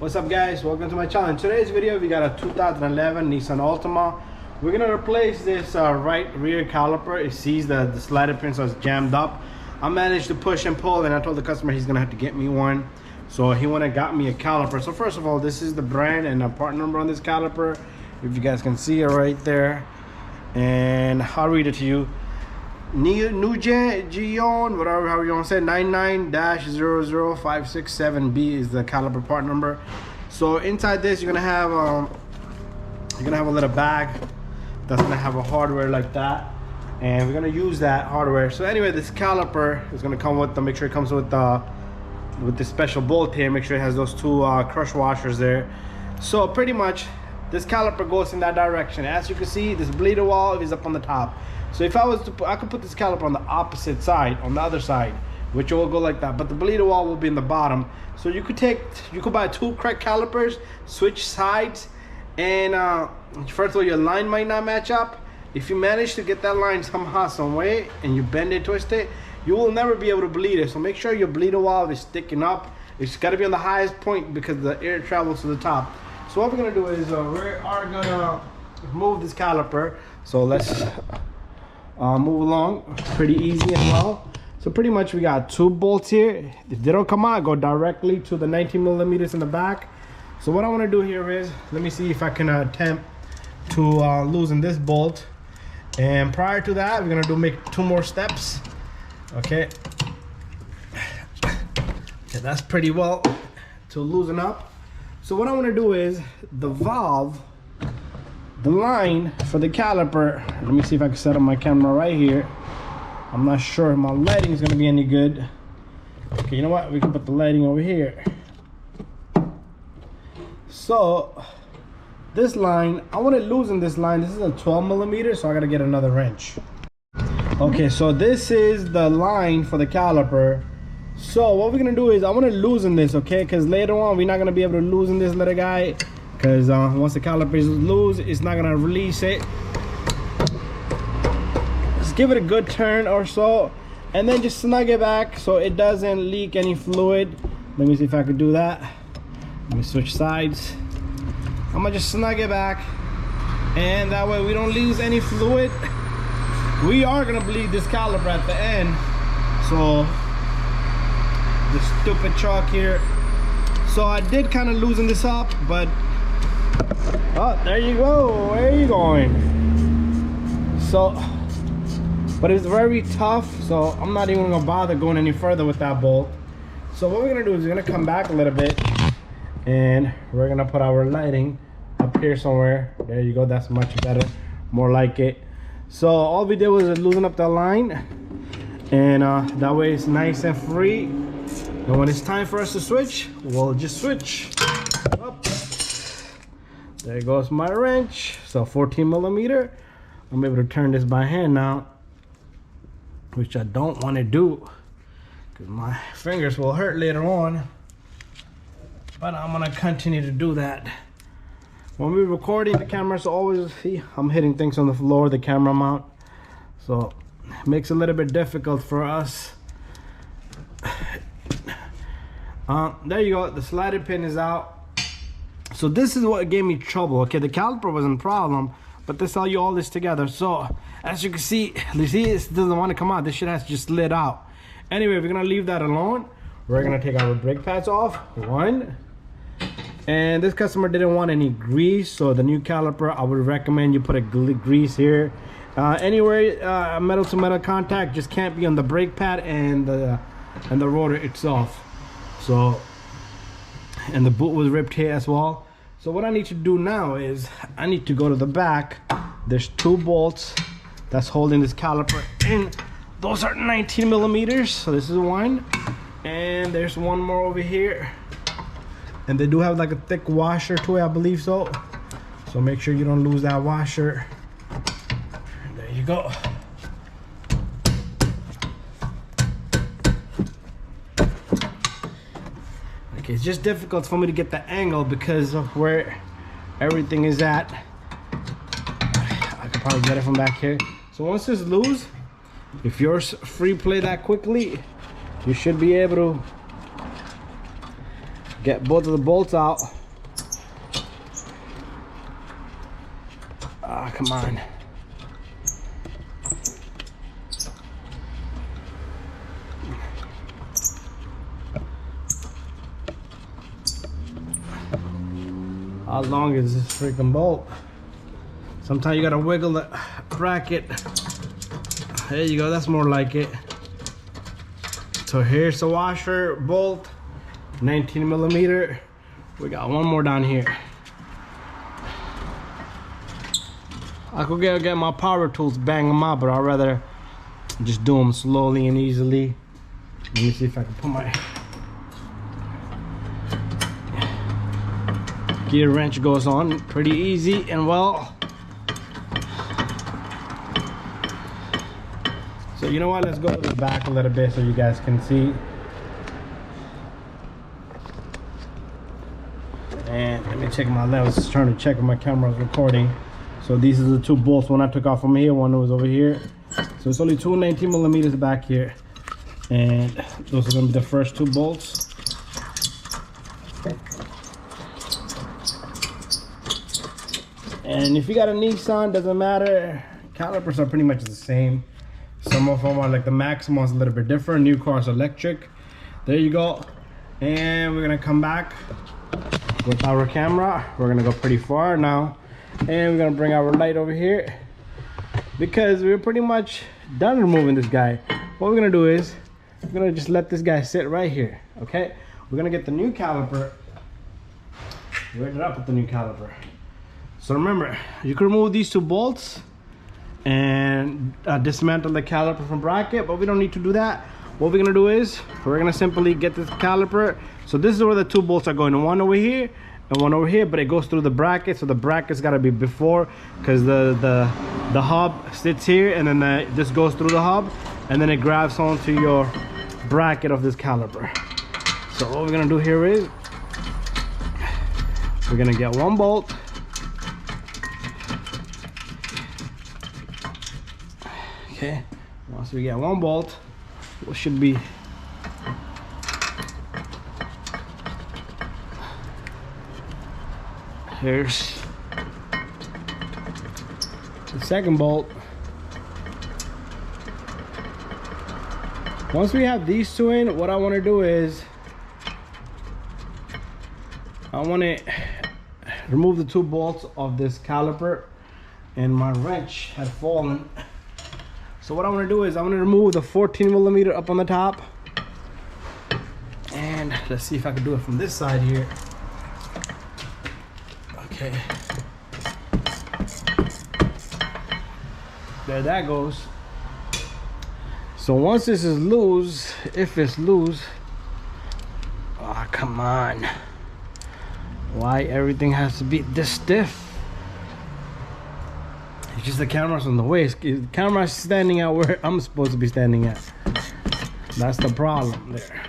What's up guys, welcome to my channel. In today's video we got a 2011 Nissan Altima. We're gonna replace this right rear caliper. It sees the slider pin, so it's jammed up. I managed to push and pull, and I told the customer he's gonna have to get me one, so he went and got me a caliper. So first of all, this is the brand and the part number on this caliper, if you guys can see it right there, and I'll read it to you. Gion, whatever how you want to say, 99-00567B is the caliper part number. So inside this you're gonna have a little bag that's gonna have a hardware like that, and we're gonna use that hardware. So anyway, this caliper is gonna come with make sure it comes with this special bolt here. Make sure it has those two crush washers there. So pretty much this caliper goes in that direction. As you can see, this bleeder valve is up on the top. So if I was to I could put this caliper on the opposite side, on the other side, which will go like that, but the bleeder valve will be in the bottom. So you could buy two correct calipers, switch sides, and first of all, your line might not match up. If you manage to get that line somehow, some way, and you bend it, twist it, you will never be able to bleed it. So make sure your bleeder valve is sticking up. It's got to be on the highest point because the air travels to the top. So what we're gonna do is we are gonna move this caliper. So let's move along pretty easy as well. So pretty much we got two bolts here. If they don't come out, go directly to the 19 millimeters in the back. So what I want to do here is, let me see if I can attempt to loosen this bolt. And prior to that, we're gonna make two more steps. Okay, that's pretty well to loosen up. So what I want to do is the valve, the line for the caliper. Let me see if I can set up my camera right here. I'm not sure my lighting is going to be any good. Okay, you know what? We can put the lighting over here. So this line, I want to loosen this line. This is a 12 millimeter, so I got to get another wrench. Okay, so this is the line for the caliper. So what we're going to do is I want to loosen this, okay? Because later on we're not going to be able to loosen this little guy. Because once the caliper is loose, it's not gonna release it. Just give it a good turn or so, and then just snug it back so it doesn't leak any fluid. Let me see if I could do that. Let me switch sides. I'm gonna just snug it back, and that way we don't lose any fluid. We are gonna bleed this caliper at the end. So the stupid chalk here. So I did kind of loosen this up, but oh, there you go. Where are you going? So, but it's very tough, so I'm not even gonna bother going any further with that bolt. So what we're gonna do is we're gonna come back a little bit, and we're gonna put our lighting up here somewhere. There you go. That's much better, more like it. So all we did was loosen up the line, and that way it's nice and free. And when it's time for us to switch, we'll just switch. Up. There goes my wrench. So 14 millimeter. I'm able to turn this by hand now, which I don't want to do because my fingers will hurt later on. But I'm gonna continue to do that. When we're recording, the camera's always, see, I'm hitting things on the floor, the camera mount. So it makes it a little bit difficult for us. There you go, the slider pin is out. So this is what gave me trouble. Okay, the caliper wasn't a problem, but this all this together. So as you can see, it doesn't want to come out. This shit has just slid out. Anyway, we're gonna leave that alone. We're gonna take our brake pads off. One. And this customer didn't want any grease, so the new caliper, I would recommend you put a grease here. Anywhere metal to metal contact just can't be on the brake pad and the rotor itself. So, and the boot was ripped here as well. So what I need to do now is I need to go to the back. There's two bolts that's holding this caliper in. Those are 19 millimeters. So this is one, and there's one more over here. And they do have like a thick washer to it, I believe so. So make sure you don't lose that washer. There you go. Okay, it's just difficult for me to get the angle because of where everything is at. I could probably get it from back here. So once it's loose, if you're free play that quickly, you should be able to Get both of the bolts out. Ah, come on. How long is this freaking bolt? Sometimes you gotta wiggle the bracket. There you go, that's more like it. So here's the washer bolt, 19 millimeter. We got one more down here. I could get my power tools, bang them out, but I'd rather just do them slowly and easily. Let me see if I can put my gear wrench goes on pretty easy and well. So you know what, let's go to the back a little bit so you guys can see. And let me check my levels. Just trying to check if my camera is recording. So these are the two bolts. One I took off from here, one was over here. So it's only two 19 millimeters back here. And those are gonna be the first two bolts. And if you got a Nissan, doesn't matter. Calipers are pretty much the same. Some of them are like the Maxima one's a little bit different. New cars electric. There you go. And we're gonna come back with our camera. We're gonna go pretty far now. And we're gonna bring our light over here because we're pretty much done removing this guy. What we're gonna do is we're gonna just let this guy sit right here. Okay, we're gonna get the new caliper. Write it up with the new caliper. So remember, you can remove these two bolts and dismantle the caliper from bracket, but we don't need to do that. What we're gonna do is we're gonna simply get this caliper. So this is where the two bolts are going, one over here and one over here, but it goes through the bracket. So the bracket's got to be before, because the hub sits here, and then this goes through the hub, and then it grabs onto your bracket of this caliper. So what we're gonna do here is we're gonna get one bolt. Okay, once we get one bolt, it should be here's the second bolt. Once we have these two in, what I want to do is I want to remove the two bolts of this caliper, and my wrench had fallen. So what I want to do is I want to remove the 14 millimeter up on the top, and let's see if I can do it from this side here. Okay, there that goes. So once this is loose, if it's loose, oh come on, why everything has to be this stiff? It's just the camera's on the way. The camera's standing out where I'm supposed to be standing at. That's the problem there.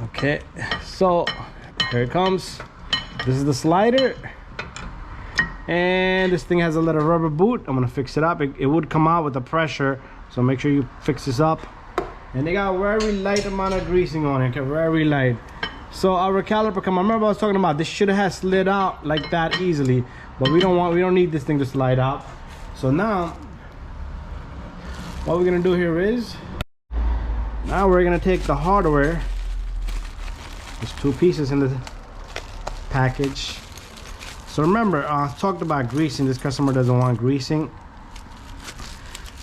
Okay, so here it comes. This is the slider, and this thing has a little rubber boot. I'm gonna fix it up. It would come out with the pressure, so make sure you fix this up. And they got a very light amount of greasing on it. Okay, very light. So our caliper, come on, remember I was talking about this should have slid out like that easily, but we don't need this thing to slide out. So now what we're gonna do here is now we're gonna take the hardware. There's two pieces in the package. So remember, I talked about greasing. This customer doesn't want greasing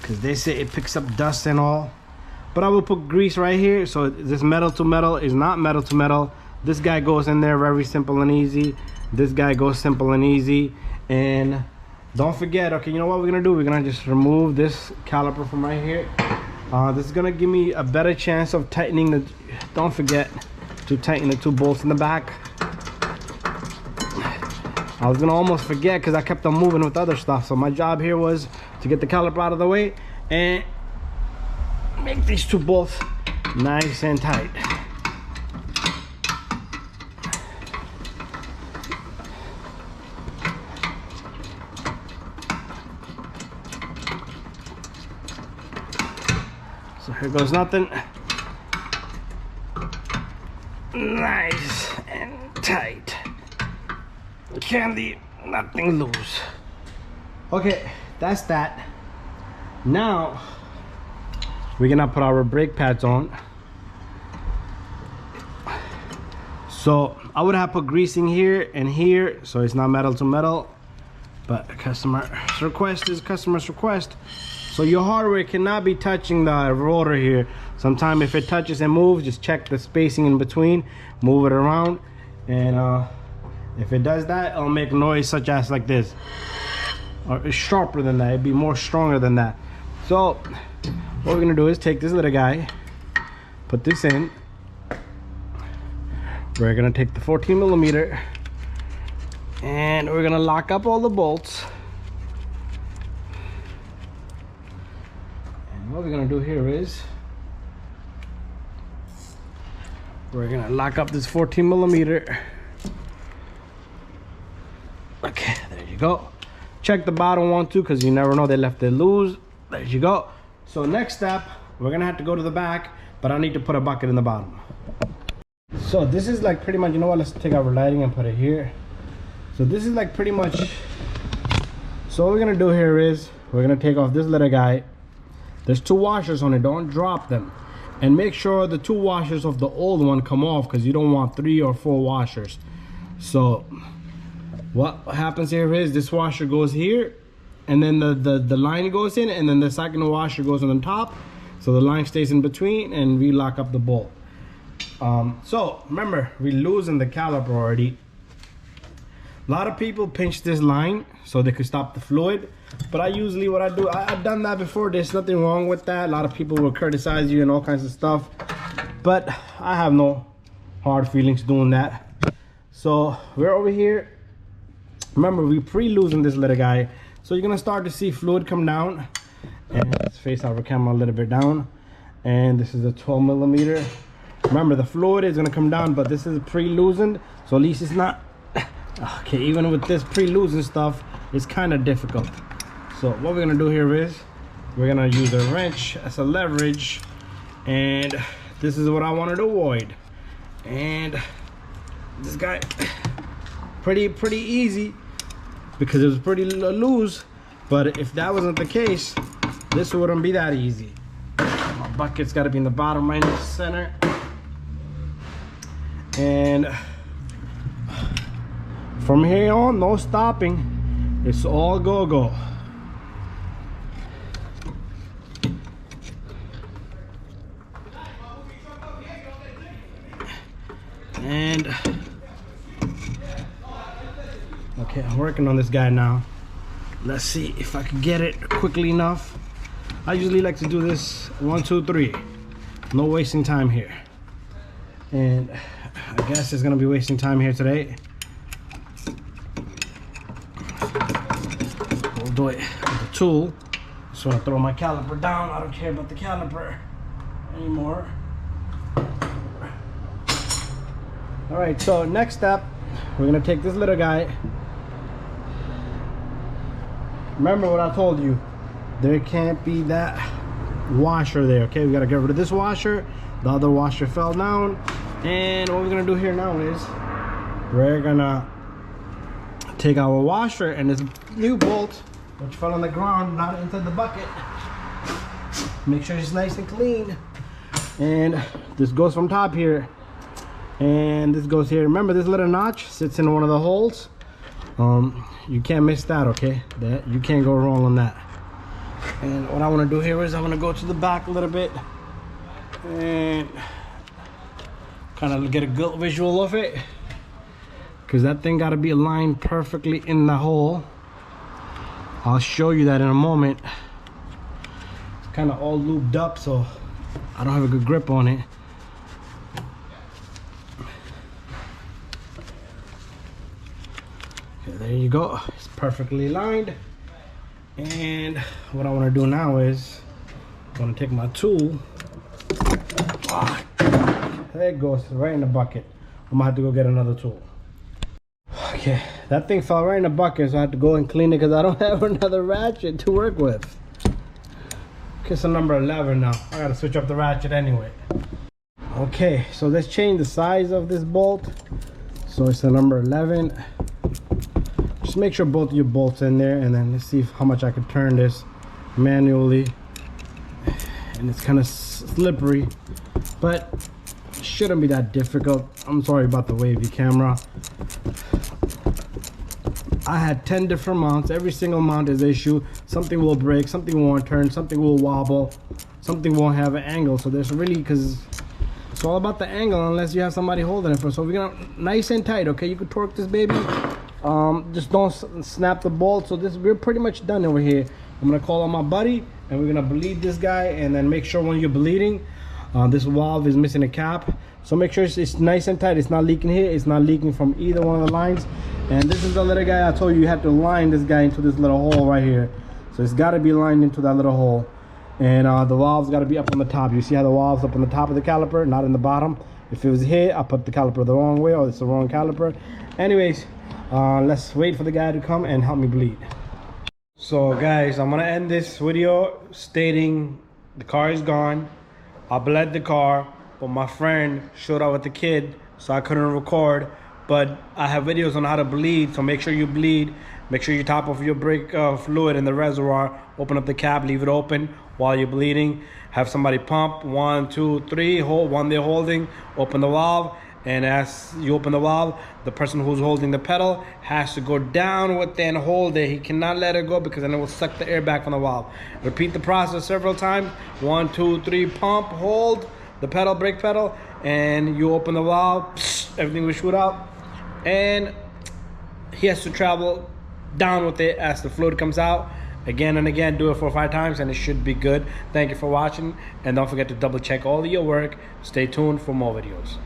because they say it picks up dust and all. But I will put grease right here. So this metal to metal is not metal to metal. This guy goes in there very simple and easy. This guy goes simple and easy. And don't forget, okay, you know what we're gonna do? We're gonna just remove this caliper from right here. This is gonna give me a better chance of tightening the, don't forget to tighten the two bolts in the back. I was gonna almost forget because I kept on moving with other stuff. So my job here was to get the caliper out of the way and make these two bolts nice and tight. So here goes nothing. Nice and tight. Can't leave nothing loose. Okay, that's that. Now we're gonna put our brake pads on. So I would have put greasing here and here, so it's not metal to metal, but customer's request is customer's request. So your hardware cannot be touching the rotor here. Sometimes if it touches and moves, just check the spacing in between, move it around, and if it does that, it'll make noise such as like this. Or it's sharper than that, it'd be more stronger than that. So what we're gonna do is take this little guy, put this in. We're gonna take the 14mm and we're gonna lock up all the bolts. And what we're gonna do here is we're gonna lock up this 14mm. Okay, there you go. Check the bottom one too, because you never know, they left it loose. There you go. So next step, we're gonna have to go to the back, but I need to put a bucket in the bottom. So this is like pretty much, you know what, let's take our lighting and put it here. So this is like pretty much, so what we're gonna do here is we're gonna take off this little guy. There's 2 washers on it, don't drop them. And make sure the 2 washers of the old one come off, because you don't want 3 or 4 washers. So what happens here is this washer goes here, and then the line goes in, and then the second washer goes on the top, so the line stays in between, and we lock up the bolt. So remember, we're losing the caliper already. A lot of people pinch this line so they could stop the fluid, but I usually, what I do, I've done that before. There's nothing wrong with that. A lot of people will criticize you and all kinds of stuff, but I have no hard feelings doing that. So we're over here. Remember, we pre-losing this little guy, so you're gonna start to see fluid come down. And let's face our camera a little bit down. And this is a 12mm. Remember, the fluid is gonna come down, but this is pre-loosened, so at least it's not okay. Even with this pre-loosened stuff, it's kind of difficult. So what we're gonna do here is we're gonna use a wrench as a leverage, and this is what I wanted to avoid. And this guy, pretty easy, because it was pretty loose. But if that wasn't the case, this wouldn't be that easy. My bucket's got to be in the bottom right in the center, and from here on, no stopping. It's all go. And okay, I'm working on this guy now. Let's see if I can get it quickly enough. I usually like to do this 1, 2, 3. No wasting time here. And I guess it's gonna be wasting time here today. We'll do it with a tool. Just wanna throw my caliper down. I don't care about the caliper anymore. All right, so next step, we're gonna take this little guy. Remember what I told you, there can't be that washer there, okay? We gotta get rid of this washer. The other washer fell down. And what we're gonna do here now is we're gonna take our washer and this new bolt, which fell on the ground, not into the bucket. Make sure it's nice and clean. And this goes from top here. And this goes here. Remember, this little notch sits in one of the holes. You can't miss that, okay? That you can't go wrong on that. And what I want to do here is I want to go to the back a little bit and kind of get a good visual of it, because that thing got to be aligned perfectly in the hole. I'll show you that in a moment. It's kind of all looped up, so I don't have a good grip on it. There you go, it's perfectly aligned. And what I want to do now is I'm going to take my tool. There it goes, right in the bucket. I'm gonna have to go get another tool. Okay, that thing fell right in the bucket, so I have to go and clean it because I don't have another ratchet to work with. It's a number 11 now. I gotta switch up the ratchet anyway. Okay, so let's change the size of this bolt. So it's a number 11. Just make sure both of your bolts in there, and then let's see how much I can turn this manually. And it's kind of slippery, but shouldn't be that difficult. I'm sorry about the wavy camera. I had 10 different mounts. Every single mount is issue. Something will break, something won't turn, something will wobble, something won't have an angle. So there's really, because it's all about the angle unless you have somebody holding it for. So we're gonna nice and tight, okay? You can torque this baby. Just don't snap the bolt. So we're pretty much done over here. I'm gonna call on my buddy and we're gonna bleed this guy, and then make sure when you're bleeding, this valve is missing a cap. So make sure it's nice and tight. It's not leaking here, it's not leaking from either one of the lines. And this is the little guy I told you have to line this guy into this little hole right here. So it's got to be lined into that little hole. And the valve's got to be up on the top. You see how the valve's up on the top of the caliper, not in the bottom. If it was here, I put the caliper the wrong way, or it's the wrong caliper. Anyways, let's wait for the guy to come and help me bleed. So guys, I'm gonna end this video stating the car is gone. I bled the car, but my friend showed up with the kid, so I couldn't record. But I have videos on how to bleed, so make sure you bleed. Make sure you top off your brake fluid in the reservoir. Open up the cap, leave it open while you're bleeding. Have somebody pump, 1, 2, 3, hold one they're holding, open the valve. And as you open the valve, the person who's holding the pedal has to go down with it and hold it. He cannot let it go, because then it will suck the air back from the valve. Repeat the process several times. 1, 2, 3, pump, hold the pedal, brake pedal, and you open the valve, everything will shoot out. And he has to travel down with it as the fluid comes out. Again and again, do it 4 or 5 times and it should be good. Thank you for watching, and don't forget to double check all of your work. Stay tuned for more videos.